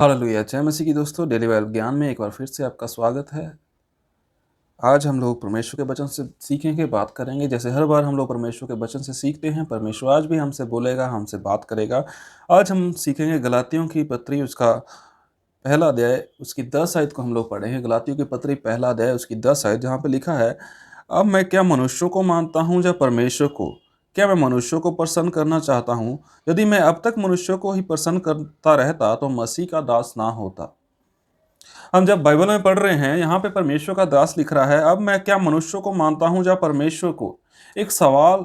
Hallelujah, जय मसीह की दोस्तों। डेली बाइबल ज्ञान में एक बार फिर से आपका स्वागत है। आज हम लोग परमेश्वर के वचन से सीखेंगे, बात करेंगे। जैसे हर बार हम लोग परमेश्वर के वचन से सीखते हैं, परमेश्वर आज भी हमसे बोलेगा, हमसे बात करेगा। आज हम सीखेंगे गलातियों की पत्री, उसका पहला अध्याय, उसकी 10 आयत को हम लोग पढ़ेंगे। गलातियों की पत्री पहला अध्याय, उसकी 10 आयत, जहाँ पे लिखा है, अब मैं क्या मनुष्यों को मानता हूँ या परमेश्वर को? क्या मैं मनुष्यों को प्रसन्न करना चाहता हूँ? यदि मैं अब तक मनुष्यों को ही प्रसन्न करता रहता तो मसीह का दास ना होता। हम जब बाइबल में पढ़ रहे हैं, यहाँ पे परमेश्वर का दास लिख रहा है, अब मैं क्या मनुष्यों को मानता हूँ या परमेश्वर को? एक सवाल,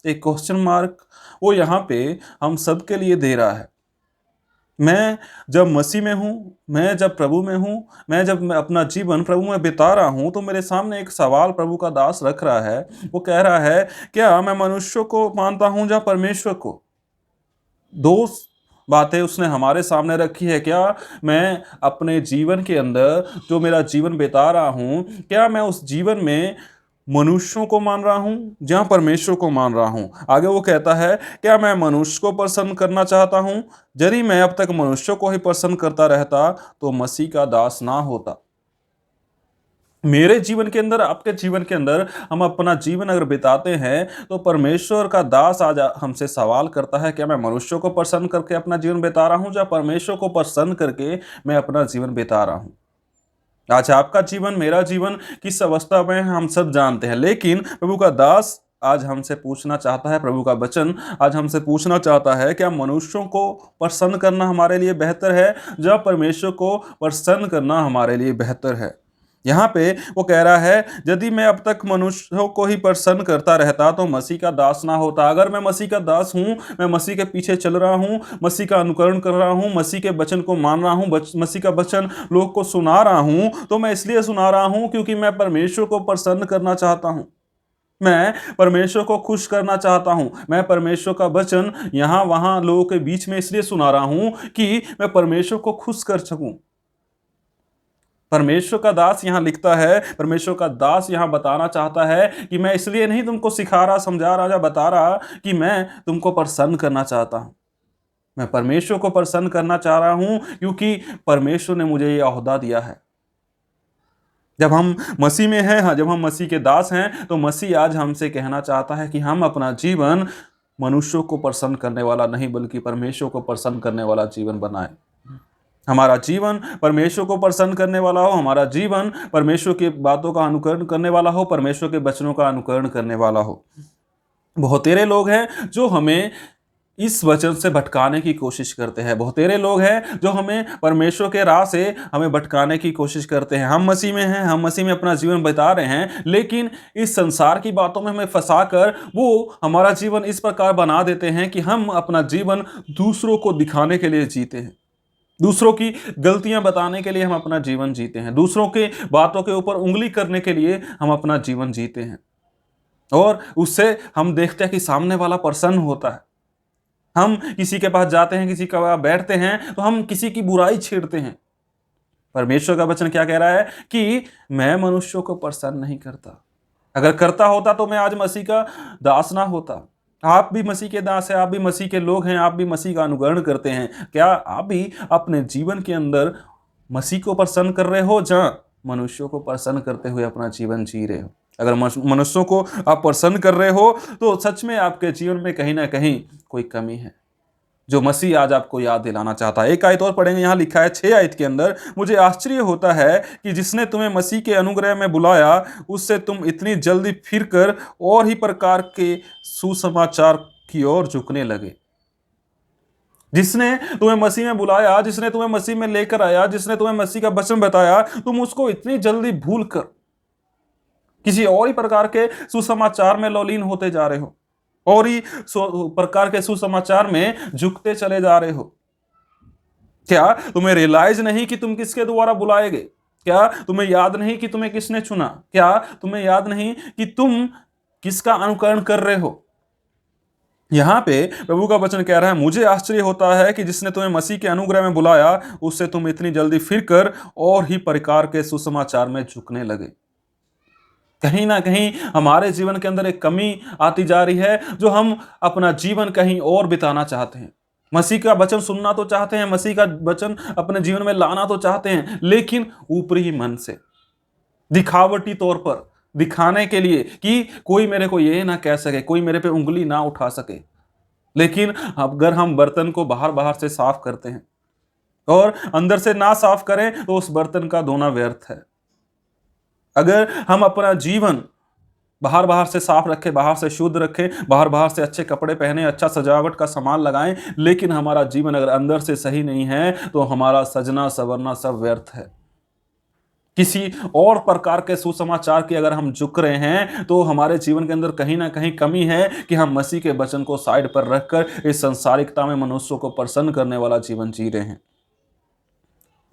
एक क्वेश्चन मार्क वो यहाँ पे हम सबके लिए दे रहा है। मैं जब मसीह में हूँ, मैं जब प्रभु में हूँ, मैं अपना जीवन प्रभु में बिता रहा हूँ, तो मेरे सामने एक सवाल प्रभु का दास रख रहा है। वो कह रहा है, क्या मैं मनुष्यों को मानता हूँ या परमेश्वर को? दो बातें उसने हमारे सामने रखी है। क्या मैं अपने जीवन के अंदर जो मेरा जीवन बिता रहा हूँ, क्या मैं उस जीवन में मनुष्यों को मान रहा हूँ या परमेश्वर को मान रहा हूँ? आगे वो कहता है, क्या मैं मनुष्य को प्रसन्न करना चाहता हूँ? यदि मैं अब तक मनुष्यों को ही प्रसन्न करता रहता तो मसीह का दास ना होता। मेरे जीवन के अंदर, आपके जीवन के अंदर हम अपना जीवन अगर बिताते हैं, तो परमेश्वर का दास आज हमसे सवाल करता है, क्या मैं मनुष्यों को प्रसन्न करके अपना जीवन बिता रहा हूं या परमेश्वर को प्रसन्न करके मैं अपना जीवन बिता रहा हूं? आज आपका जीवन, मेरा जीवन किस अवस्था में है, हम सब जानते हैं। लेकिन प्रभु का दास आज हमसे पूछना चाहता है, प्रभु का वचन आज हमसे पूछना चाहता है, क्या मनुष्यों को प्रसन्न करना हमारे लिए बेहतर है या परमेश्वर को प्रसन्न करना हमारे लिए बेहतर है? यहाँ पे वो कह रहा है, यदि मैं अब तक मनुष्यों को ही प्रसन्न करता रहता तो मसीह का दास ना होता। अगर मैं मसीह का दास हूँ, मैं मसीह के पीछे चल रहा हूँ, मसीह का अनुकरण कर रहा हूँ, मसीह के वचन को मान रहा हूँ, मसीह का वचन लोग को सुना रहा हूँ, तो मैं इसलिए सुना रहा हूँ क्योंकि मैं परमेश्वर को प्रसन्न करना चाहता हूँ। मैं परमेश्वर को खुश करना चाहता हूं। मैं परमेश्वर का वचन यहां वहां लोगों के बीच में इसलिए सुना रहा हूं कि मैं परमेश्वर को खुश कर सकूं। परमेश्वर का दास यहां लिखता है, परमेश्वर का दास यहां बताना चाहता है कि मैं इसलिए नहीं तुमको सिखा रहा, समझा रहा या बता रहा कि मैं तुमको प्रसन्न करना चाहता हूं। मैं परमेश्वर को प्रसन्न करना चाह रहा हूं क्योंकि परमेश्वर ने मुझे यह ओहदा दिया है। जब हम मसीह में हैं, जब हम मसीह के दास हैं, तो मसीह आज हमसे कहना चाहता है कि हम अपना जीवन मनुष्यों को प्रसन्न करने वाला नहीं, बल्कि परमेश्वर को प्रसन्न करने वाला जीवन बनाए। हमारा जीवन परमेश्वर को प्रसन्न करने वाला हो, हमारा जीवन परमेश्वर की बातों का अनुकरण करने वाला हो, परमेश्वर के वचनों का अनुकरण करने वाला हो। बहुतेरे लोग हैं जो हमें इस वचन से भटकाने की कोशिश करते हैं। बहुतेरे लोग हैं जो हमें परमेश्वर के राह से हमें भटकाने की कोशिश करते हैं। हम मसीह में हैं, हम मसीह में अपना जीवन बिता रहे हैं, लेकिन इस संसार की बातों में हमें फंसाकर वो हमारा जीवन इस प्रकार बना देते हैं कि हम अपना जीवन दूसरों को दिखाने के लिए जीते हैं। दूसरों की गलतियां बताने के लिए हम अपना जीवन जीते हैं। दूसरों के बातों के ऊपर उंगली करने के लिए हम अपना जीवन जीते हैं। और उससे हम देखते हैं कि सामने वाला प्रसन्न होता है। हम किसी के पास जाते हैं, किसी के पास बैठते हैं, तो हम किसी की बुराई छेड़ते हैं। परमेश्वर का वचन क्या कह रहा है कि मैं मनुष्यों को प्रसन्न नहीं करता। अगर करता होता तो मैं आज मसीह का दास ना होता। आप भी मसीह के दास हैं, आप भी मसीह के लोग हैं, आप भी मसीह का अनुकरण करते हैं। क्या आप भी अपने जीवन के अंदर मसीह को प्रसन्न कर रहे हो या मनुष्यों को प्रसन्न करते हुए अपना जीवन जी रहे हो? अगर मनुष्यों को आप प्रसन्न कर रहे हो, तो सच में आपके जीवन में कहीं ना कहीं कोई कमी है, जो मसीह आज आपको याद दिलाना चाहता है। एक आयत और पढ़ेंगे, यहाँ लिखा है 6 आयत के अंदर, मुझे आश्चर्य होता है कि जिसने तुम्हें मसीह के अनुग्रह में बुलाया, उससे तुम इतनी जल्दी फिरकर और ही प्रकार के सुसमाचार की ओर झुकने लगे। जिसने तुम्हें मसीह में बुलाया, जिसने तुम्हें मसीह में लेकर आया, जिसने तुम्हें मसीह का वचन बताया, तुम उसको इतनी जल्दी भूलकर किसी और ही प्रकार के सुसमाचार में लौलीन होते जा रहे हो, और ही प्रकार के सुसमाचार में झुकते चले जा रहे हो। क्या तुम्हें रियलाइज नहीं कि तुम किसके द्वारा बुलाए गए? क्या तुम्हें याद नहीं कि तुम्हें किसने चुना? क्या तुम्हें याद नहीं कि तुम किसका अनुकरण कर रहे हो? यहां पे प्रभु का वचन कह रहा है, मुझे आश्चर्य होता है कि जिसने तुम्हें मसीह के अनुग्रह में बुलाया, उससे तुम इतनी जल्दी फिरकर और ही प्रकार के सुसमाचार में झुकने लगे। कहीं ना कहीं हमारे जीवन के अंदर एक कमी आती जा रही है, जो हम अपना जीवन कहीं और बिताना चाहते हैं। मसीह का वचन सुनना तो चाहते हैं, मसीह का वचन अपने जीवन में लाना तो चाहते हैं, लेकिन ऊपरी मन से, दिखावटी तौर पर, दिखाने के लिए कि कोई मेरे को ये ना कह सके, कोई मेरे पे उंगली ना उठा सके। लेकिन अगर हम बर्तन को बाहर बाहर से साफ करते हैं और अंदर से ना साफ करें तो उस बर्तन का धोना व्यर्थ है। अगर हम अपना जीवन बाहर बाहर से साफ रखें, बाहर से शुद्ध रखें, बाहर बाहर से अच्छे कपड़े पहने, अच्छा सजावट का सामान लगाएं, लेकिन हमारा जीवन अगर अंदर से सही नहीं है तो हमारा सजना संवरना सब व्यर्थ है। किसी और प्रकार के सुसमाचार की अगर हम झुक रहे हैं तो हमारे जीवन के अंदर कहीं ना कहीं कमी है कि हम मसीह के वचन को साइड पर रखकर इस संसारिकता में मनुष्यों को प्रसन्न करने वाला जीवन जी रहे हैं।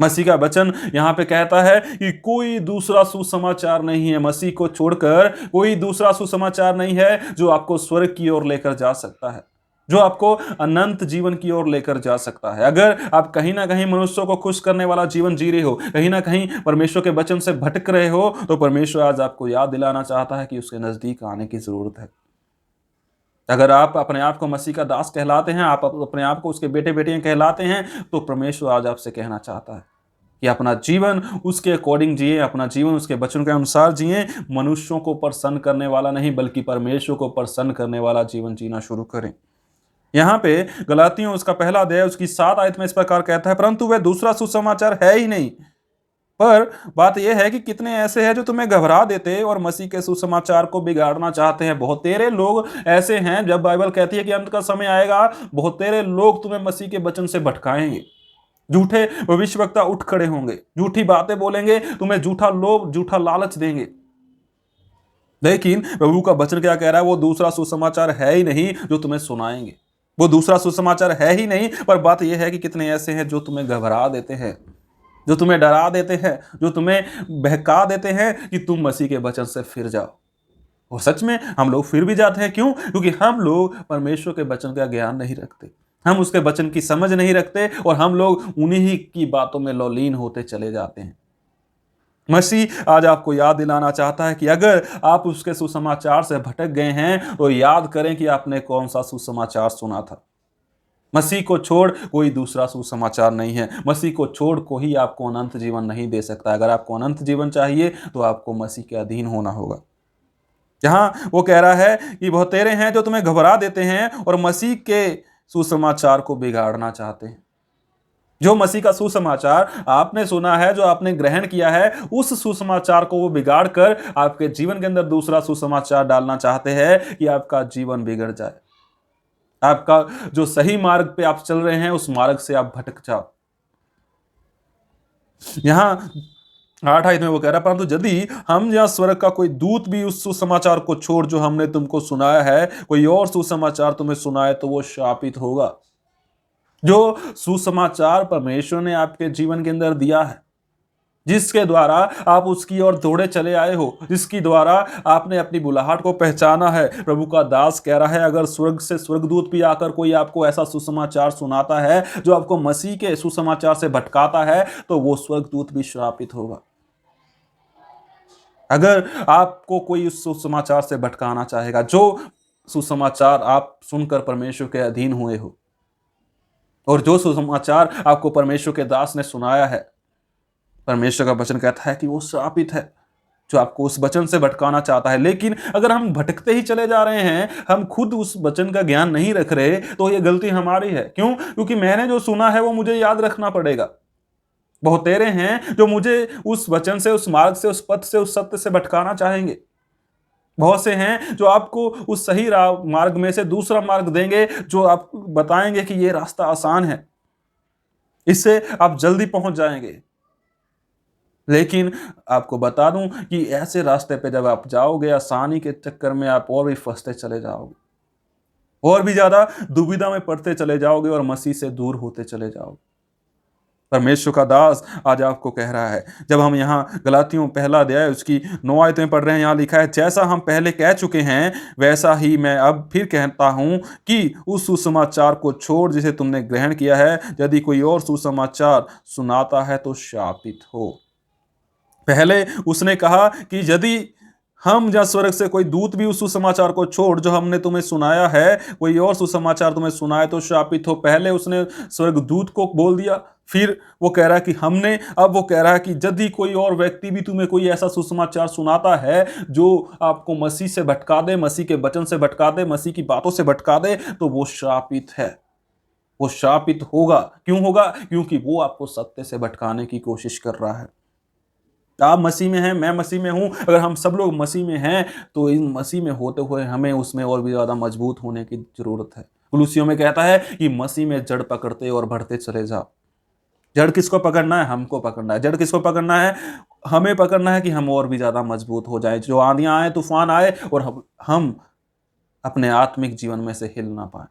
मसीह का वचन यहां पे कहता है कि कोई दूसरा सुसमाचार नहीं है, मसीह को छोड़कर कोई दूसरा सुसमाचार नहीं है जो आपको स्वर्ग की ओर लेकर जा सकता है, जो आपको अनंत जीवन की ओर लेकर जा सकता है। अगर आप कहीं ना कहीं मनुष्यों को खुश करने वाला जीवन जी रहे हो, कहीं ना कहीं परमेश्वर के वचन से भटक रहे हो, तो परमेश्वर आज आपको याद दिलाना चाहता है कि उसके नजदीक आने की जरूरत है। अगर आप अपने आप को मसीह का दास कहलाते हैं, आप अपने आप को उसके बेटे बेटियां कहलाते हैं, तो परमेश्वर आज आपसे कहना चाहता है कि अपना जीवन उसके अकॉर्डिंग जिए, अपना जीवन उसके वचन के अनुसार जिए, मनुष्यों को प्रसन्न करने वाला नहीं बल्कि परमेश्वर को प्रसन्न करने वाला जीवन जीना शुरू करें। यहाँ पे गलातियों उसका पहला अध्याय उसकी 7 आयत में इस प्रकार कहता है, परंतु वह दूसरा सुसमाचार है ही नहीं। पर बात यह है कि कितने ऐसे हैं जो तुम्हें घबरा देते और मसीह के सुसमाचार को बिगाड़ना चाहते हैं। बहुत तेरे लोग ऐसे हैं, जब बाइबल कहती है कि अंत का समय आएगा, बहुत तेरे लोग तुम्हें मसीह के वचन से भटकाएंगे। झूठे भविष्यवक्ता उठ खड़े होंगे, झूठी बातें बोलेंगे, तुम्हें झूठा लोभ, झूठा लालच देंगे। लेकिन प्रभु का वचन क्या कह रहा है? वो दूसरा सुसमाचार है ही नहीं जो तुम्हें सुनाएंगे, वो दूसरा सुसमाचार है ही नहीं। पर बात यह है कि कितने ऐसे हैं जो तुम्हें घबरा देते हैं, जो तुम्हें डरा देते हैं, जो तुम्हें बहका देते हैं कि तुम मसीह के वचन से फिर जाओ। और सच में हम लोग फिर भी जाते हैं। क्यों? क्योंकि हम लोग परमेश्वर के वचन का ज्ञान नहीं रखते, हम उसके वचन की समझ नहीं रखते और हम लोग उन्हीं ही की बातों में लौलीन होते चले जाते हैं। मसीह आज आपको याद दिलाना चाहता है कि अगर आप उसके सुसमाचार से भटक गए हैं तो याद करें कि आपने कौन सा सुसमाचार सुना था। मसीह को छोड़ कोई दूसरा सुसमाचार नहीं है, मसीह को छोड़ कोई आपको अनंत जीवन नहीं दे सकता। अगर आपको अनंत जीवन चाहिए तो आपको मसीह के अधीन होना होगा। जहां वो कह रहा है कि बहुत तेरे हैं जो तुम्हें घबरा देते हैं और मसीह के सुसमाचार को बिगाड़ना चाहते हैं। जो मसीह का सुसमाचार आपने सुना है, जो आपने ग्रहण किया है, उस सुसमाचार को वो बिगाड़ कर आपके जीवन के अंदर दूसरा सुसमाचार डालना चाहते हैं कि आपका जीवन बिगड़ जाए, आपका जो सही मार्ग पे आप चल रहे हैं उस मार्ग से आप भटक जाओ। यहां 8 आयत में वो कह रहा है, परंतु यदि हम या स्वर्ग का कोई दूत भी उस सुसमाचार को छोड़ जो हमने तुमको सुनाया है, कोई और सुसमाचार तुम्हें सुनाए तो वो शापित होगा। जो सुसमाचार परमेश्वर ने आपके जीवन के अंदर दिया है, जिसके द्वारा आप उसकी ओर दौड़े चले आए हो, जिसकी द्वारा आपने अपनी बुलाहट को पहचाना है, प्रभु का दास कह रहा है अगर स्वर्ग से स्वर्गदूत भी आकर कोई आपको ऐसा सुसमाचार सुनाता है जो आपको मसीह के सुसमाचार से भटकाता है, तो वो स्वर्गदूत भी श्रापित होगा। अगर आपको कोई उस सुसमाचार से भटकाना चाहेगा, जो सुसमाचार आप सुनकर परमेश्वर के अधीन हुए हो और जो सुसमाचार आपको परमेश्वर के दास ने सुनाया है, परमेश्वर का वचन कहता है कि वो श्रापित है जो आपको उस वचन से भटकाना चाहता है। लेकिन अगर हम भटकते ही चले जा रहे हैं, हम खुद उस वचन का ज्ञान नहीं रख रहे, तो ये गलती हमारी है। क्यों? क्योंकि मैंने जो सुना है वो मुझे याद रखना पड़ेगा। बहुत तेरे हैं जो मुझे उस वचन से, उस मार्ग से, उस पथ से, उस सत्य से भटकाना चाहेंगे। बहुत से हैं जो आपको उस सही मार्ग में से दूसरा मार्ग देंगे, जो आप बताएंगे कि ये रास्ता आसान है, इससे आप जल्दी पहुंच जाएंगे। लेकिन आपको बता दूं कि ऐसे रास्ते पे जब आप जाओगे, आसानी के चक्कर में आप और भी फंसते चले जाओगे, और भी ज्यादा दुविधा में पड़ते चले जाओगे और मसीह से दूर होते चले जाओगे। परमेश्वर का दास आज आपको कह रहा है, जब हम यहाँ गलातियों पहला अध्याय उसकी 9 आयतें पढ़ रहे हैं, यहाँ लिखा है, जैसा हम पहले कह चुके हैं वैसा ही मैं अब फिर कहता हूँ कि उस सुसमाचार को छोड़ जिसे तुमने ग्रहण किया है, यदि कोई और सुसमाचार सुनाता है तो शापित हो। पहले उसने कहा कि यदि हम या स्वर्ग से कोई दूत भी उस सुसमाचार को छोड़ जो हमने तुम्हें सुनाया है, कोई और सुसमाचार तुम्हें सुनाए तो शापित हो। पहले उसने स्वर्गदूत को बोल दिया, फिर वो कह रहा है कि हमने, अब वो कह रहा है कि यदि कोई और व्यक्ति भी तुम्हें कोई ऐसा सुसमाचार सुनाता है जो आपको मसीह से भटका दे, मसीह के वचन से भटका दे, मसीह की बातों से भटका दे, तो वो शापित है, वो शापित होगा। क्यों होगा? क्योंकि वो आपको सत्य से भटकाने की कोशिश कर रहा है। आप मसीह में हैं, मैं मसीह में हूं, अगर हम सब लोग मसीह में हैं तो इन मसीह में होते हुए हमें उसमें और भी ज्यादा मजबूत होने की जरूरत है। कुलुसियों में कहता है कि मसीह में जड़ पकड़ते और बढ़ते चले जाओ। जड़ किसको पकड़ना है? हमको पकड़ना है। जड़ किसको पकड़ना है? हमें पकड़ना है कि हम और भी ज्यादा मजबूत हो जाए, जो आंधियां आए, तूफान आए और हम अपने आत्मिक जीवन में से हिल ना पाए।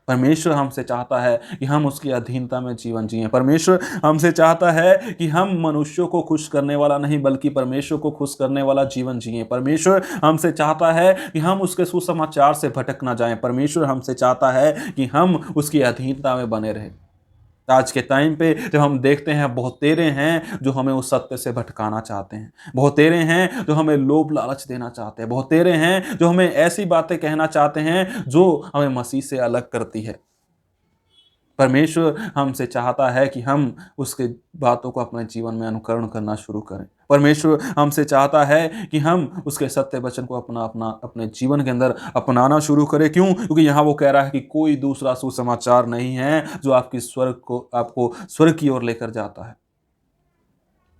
परमेश्वर हमसे चाहता है कि हम उसकी अधीनता में जीवन जिएं। परमेश्वर हमसे चाहता है कि हम मनुष्यों को खुश करने वाला नहीं बल्कि परमेश्वर को खुश करने वाला जीवन जिएं। परमेश्वर हमसे चाहता है कि हम उसके सुसमाचार से भटक ना जाएं। परमेश्वर हमसे चाहता है कि हम उसकी अधीनता में बने रहें। आज के टाइम पे जब हम देखते हैं बहुतेरे हैं जो हमें उस सत्य से भटकाना चाहते हैं, बहुतेरे हैं जो हमें लोभ लालच देना चाहते हैं, बहुतेरे हैं जो हमें ऐसी बातें कहना चाहते हैं जो हमें मसीह से अलग करती है। परमेश्वर हमसे चाहता है कि हम उसके बातों को अपने जीवन में अनुकरण करना शुरू करें। परमेश्वर हमसे चाहता है कि हम उसके सत्य वचन को अपने जीवन के अंदर अपनाना शुरू करें। क्यों? क्योंकि यहाँ वो कह रहा है कि कोई दूसरा सुसमाचार नहीं है जो आपको स्वर्ग की ओर लेकर जाता है।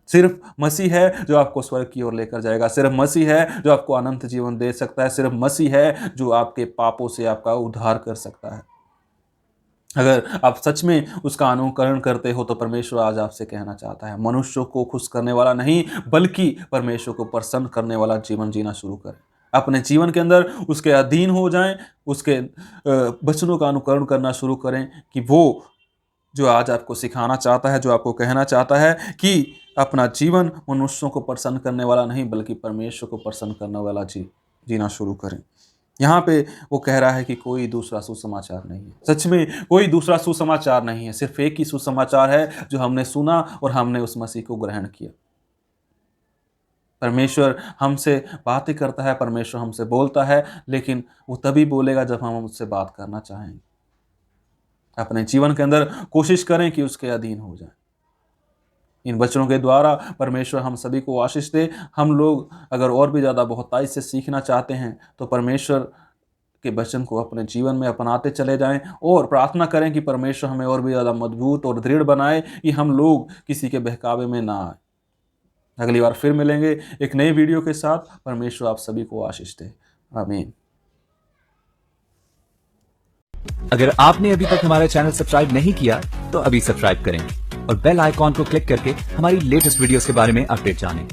सिर्फ मसीह है जो आपको स्वर्ग की ओर लेकर जाएगा। सिर्फ मसीह है जो आपको अनंत जीवन दे सकता है। सिर्फ मसीह है जो आपके पापों से आपका उद्धार कर सकता है। अगर आप सच में उसका अनुकरण करते हो तो परमेश्वर आज आपसे कहना चाहता है, मनुष्यों को खुश करने वाला नहीं बल्कि परमेश्वर को प्रसन्न करने वाला जीवन जीना शुरू करें। अपने जीवन के अंदर उसके अधीन हो जाएं, उसके वचनों का अनुकरण करना शुरू करें कि वो जो आज आपको सिखाना चाहता है, जो आपको कहना चाहता है कि अपना जीवन मनुष्यों को प्रसन्न करने वाला नहीं बल्कि परमेश्वर को प्रसन्न करने वाला जीना शुरू करें। यहाँ पे वो कह रहा है कि कोई दूसरा सुसमाचार नहीं है। सच में कोई दूसरा सुसमाचार नहीं है, सिर्फ एक ही सुसमाचार है जो हमने सुना और हमने उस मसीह को ग्रहण किया। परमेश्वर हमसे बातें करता है, परमेश्वर हमसे बोलता है, लेकिन वो तभी बोलेगा जब हम उससे बात करना चाहेंगे। अपने जीवन के अंदर कोशिश करें कि उसके अधीन हो जाए। इन वचनों के द्वारा परमेश्वर हम सभी को आशीष दे। हम लोग अगर और भी ज़्यादा बहुताई से सीखना चाहते हैं तो परमेश्वर के वचन को अपने जीवन में अपनाते चले जाएं और प्रार्थना करें कि परमेश्वर हमें और भी ज़्यादा मजबूत और दृढ़ बनाए कि हम लोग किसी के बहकावे में ना आए। अगली बार फिर मिलेंगे एक नई वीडियो के साथ। परमेश्वर आप सभी को आशीष दे। आमीन। अगर आपने अभी तक हमारा चैनल सब्सक्राइब नहीं किया तो अभी सब्सक्राइब करें और बेल आइकॉन को क्लिक करके हमारी लेटेस्ट वीडियोस के बारे में अपडेट जानें।